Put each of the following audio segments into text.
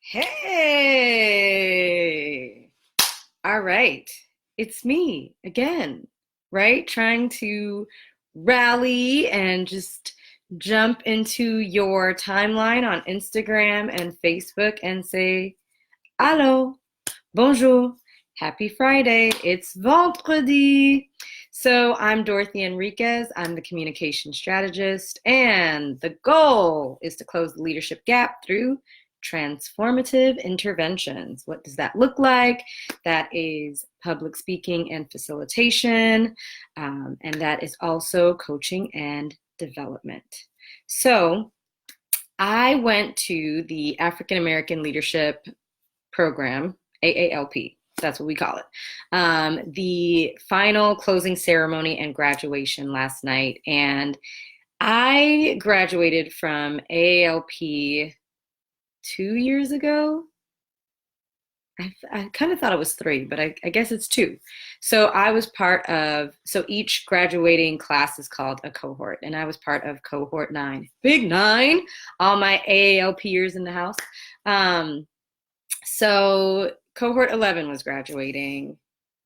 Hey, all right. It's me again, right? Trying to rally and just jump into your timeline on Instagram and Facebook and say, Allo, bonjour, happy Friday, it's vendredi. So I'm Dorothy Enriquez. I'm the communication strategist, and the goal is to close the leadership gap through transformative interventions. What does that look like? That is public speaking and facilitation, and that is also coaching and development. So I went to the African American Leadership Program, AALP. That's what we call it. The final closing ceremony and graduation last night. And I graduated from AALP 2 years ago. I kind of thought it was three, but I guess it's two. So I was part of, so each graduating class is called a cohort, and I was part of cohort 9. Big 9, all my AALP years in the house. So cohort 11 was graduating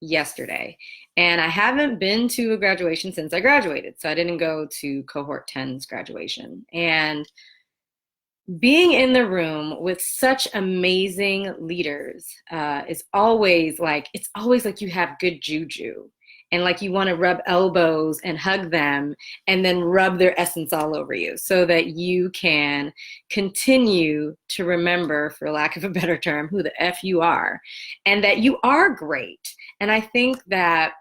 yesterday, and I haven't been to a graduation since I graduated. So I didn't go to cohort 10's graduation. And being in the room with such amazing leaders is always like, it's always like you have good juju. And like you want to rub elbows and hug them and then rub their essence all over you so that you can continue to remember, for lack of a better term, who the F you are and that you are great. And I think that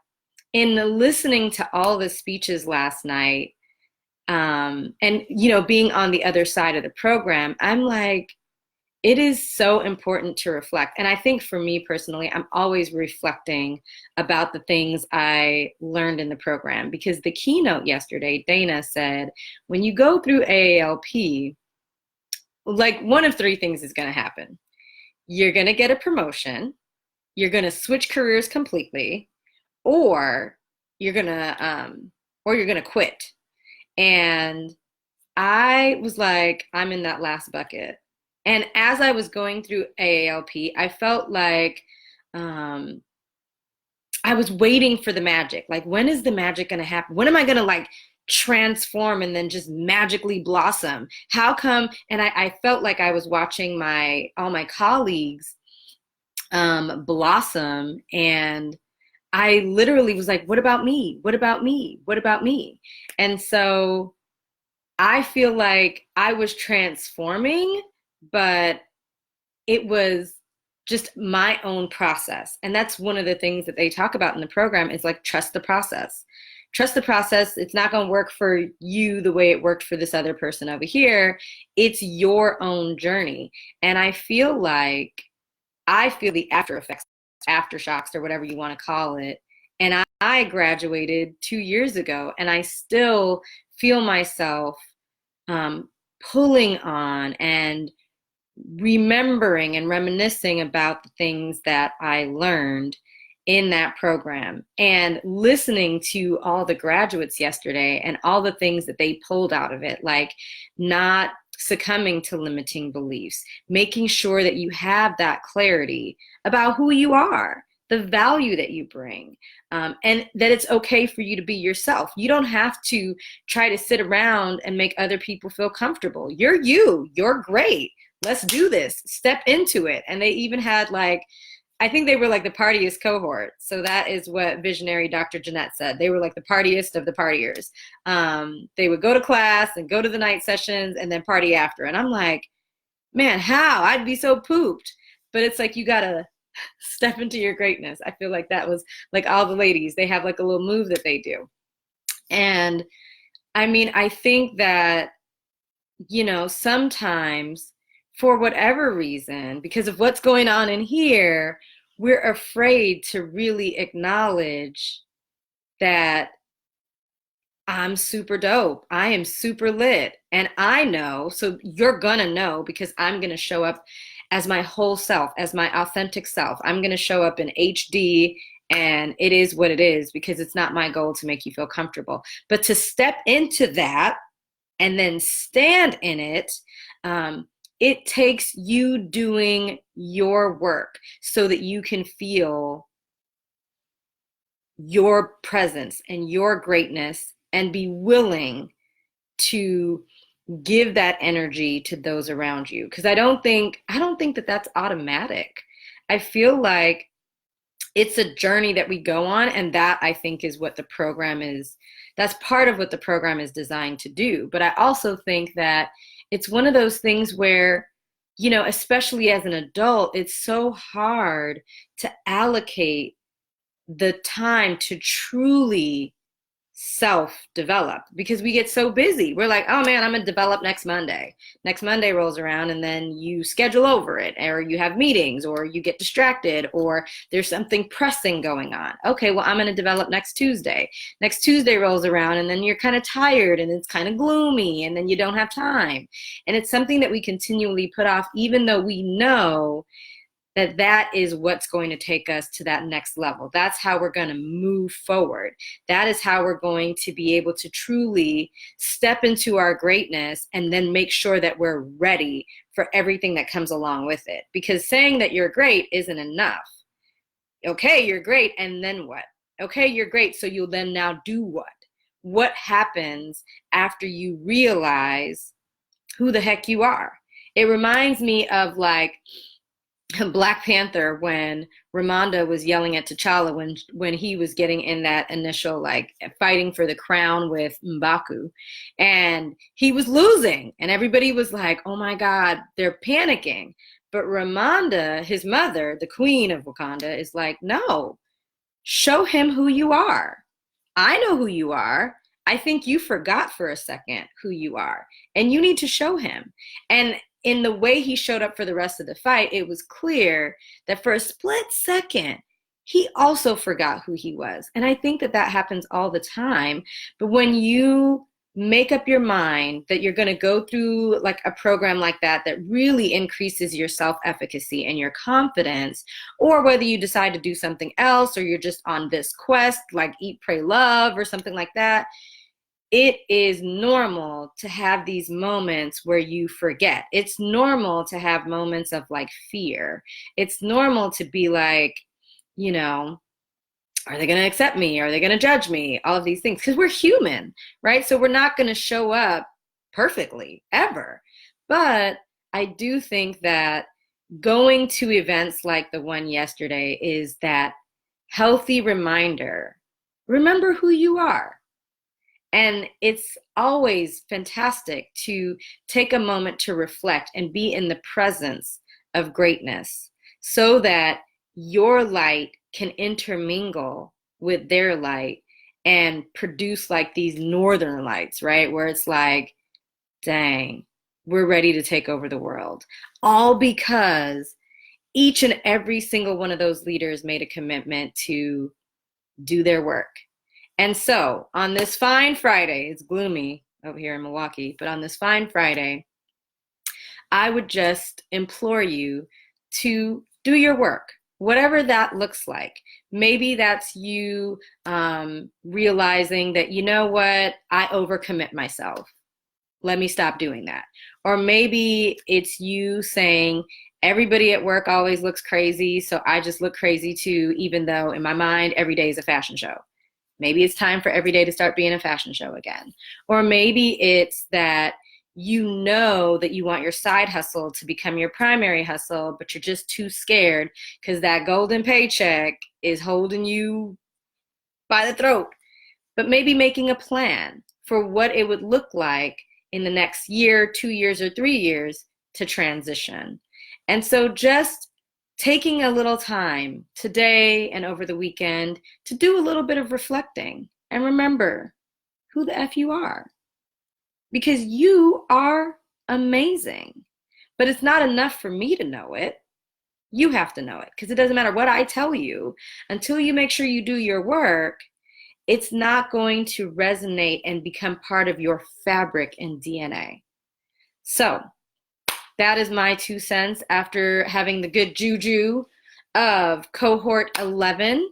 in listening to all the speeches last night, and being on the other side of the program, I'm like, it is so important to reflect. And I think for me personally, I'm always reflecting about the things I learned in the program, because the keynote yesterday, Dana said, when you go through AALP, like one of three things is going to happen. You're going to get a promotion, you're going to switch careers completely, or you're going to quit. And I was like, I'm in that last bucket. And as I was going through AALP, I felt like I was waiting for the magic. Like, when is the magic going to happen? When am I going to like transform and then just magically blossom? How come? And I felt like I was watching all my colleagues blossom, and I literally was like, what about me? What about me? What about me? And so I feel like I was transforming, but it was just my own process. And that's one of the things that they talk about in the program is like, trust the process. Trust the process. It's not going to work for you the way it worked for this other person over here. It's your own journey. And I feel the after effects, aftershocks, or whatever you want to call it. And I graduated 2 years ago, and I still feel myself pulling on and remembering and reminiscing about the things that I learned in that program, and listening to all the graduates yesterday and all the things that they pulled out of it, like not succumbing to limiting beliefs, making sure that you have that clarity about who you are, the value that you bring, and that it's okay for you to be yourself. You don't have to try to sit around and make other people feel comfortable. You're you. You're great. Let's do this. Step into it. And they even had I think they were like the partiest cohort. So that is what visionary Dr. Jeanette said. They were like the partiest of the partiers. They would go to class and go to the night sessions and then party after. And I'm like, man, how? I'd be so pooped. But it's like, you got to step into your greatness. I feel like that was like all the ladies. They have like a little move that they do. And I mean, I think that, sometimes for whatever reason, because of what's going on in here, we're afraid to really acknowledge that I'm super dope. I am super lit. And I know, so you're gonna know, because I'm gonna show up as my whole self, as my authentic self. I'm gonna show up in HD, and it is what it is, because it's not my goal to make you feel comfortable. But to step into that and then stand in it, It takes you doing your work so that you can feel your presence and your greatness and be willing to give that energy to those around you. Because I don't think that that's automatic. I feel like it's a journey that we go on, and that I think is what the program is. That's part of what the program is designed to do. But I also think that it's one of those things where, especially as an adult, it's so hard to allocate the time to truly self-develop because we get so busy. We're like, oh man, I'm gonna develop next Monday. Next Monday rolls around and then you schedule over it, or you have meetings, or you get distracted, or there's something pressing going on. Okay, well, I'm gonna develop next Tuesday. Next Tuesday rolls around and then you're kind of tired and it's kind of gloomy and then you don't have time. And it's something that we continually put off, even though we know that is what's going to take us to that next level. That's how we're going to move forward. That is how we're going to be able to truly step into our greatness and then make sure that we're ready for everything that comes along with it. Because saying that you're great isn't enough. Okay, you're great, and then what? Okay, you're great, so you'll then now do what? What happens after you realize who the heck you are? It reminds me of like Black Panther when Ramonda was yelling at T'Challa when he was getting in that initial like fighting for the crown with M'Baku, and he was losing, and everybody was like, "Oh my God, they're panicking." But Ramonda, his mother, the queen of Wakanda, is like, "No, show him who you are. I know who you are. I think you forgot for a second who you are, and you need to show him." And in the way he showed up for the rest of the fight, it was clear that for a split second, he also forgot who he was. And I think that that happens all the time. But when you make up your mind that you're going to go through like a program like that really increases your self-efficacy and your confidence, or whether you decide to do something else, or you're just on this quest like Eat, Pray, Love or something like that, it is normal to have these moments where you forget. It's normal to have moments of like fear. It's normal to be like, are they going to accept me? Are they going to judge me? All of these things, because we're human, right? So we're not going to show up perfectly ever. But I do think that going to events like the one yesterday is that healthy reminder. Remember who you are. And it's always fantastic to take a moment to reflect and be in the presence of greatness so that your light can intermingle with their light and produce like these northern lights, right? Where it's like, dang, we're ready to take over the world. All because each and every single one of those leaders made a commitment to do their work. And so on this fine Friday, it's gloomy over here in Milwaukee, but on this fine Friday, I would just implore you to do your work, whatever that looks like. Maybe that's you realizing that, you know what, I overcommit myself. Let me stop doing that. Or maybe it's you saying, everybody at work always looks crazy, so I just look crazy too, even though in my mind, every day is a fashion show. Maybe it's time for every day to start being a fashion show again. Or maybe it's that you know that you want your side hustle to become your primary hustle, but you're just too scared because that golden paycheck is holding you by the throat. But maybe making a plan for what it would look like in the next year, 2 years, or 3 years to transition. And so just taking a little time today and over the weekend to do a little bit of reflecting and remember who the F you are. Because you are amazing. But it's not enough for me to know it. You have to know it, because it doesn't matter what I tell you. Until you make sure you do your work, it's not going to resonate and become part of your fabric and DNA. So that is my 2 cents after having the good juju of Cohort 11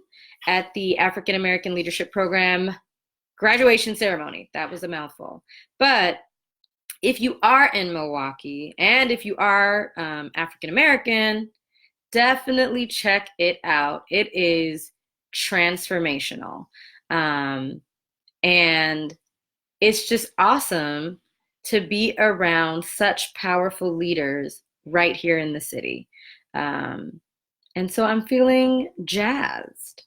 at the African American Leadership Program graduation ceremony. That was a mouthful. But if you are in Milwaukee and if you are African American, definitely check it out. It is transformational. And it's just awesome to be around such powerful leaders right here in the city. And so I'm feeling jazzed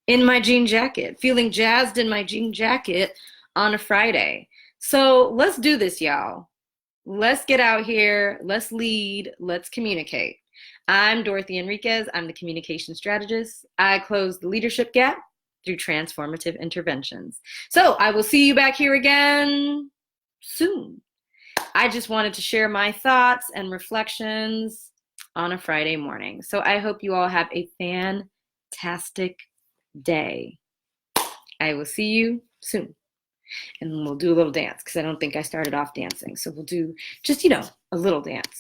in my jean jacket, feeling jazzed in my jean jacket on a Friday. So let's do this, y'all. Let's get out here. Let's lead. Let's communicate. I'm Dorothy Enriquez. I'm the communication strategist. I close the leadership gap through transformative interventions. So I will see you back here again soon. I just wanted to share my thoughts and reflections on a Friday morning. So I hope you all have a fantastic day. I will see you soon. And we'll do a little dance because I don't think I started off dancing. So we'll do just, a little dance.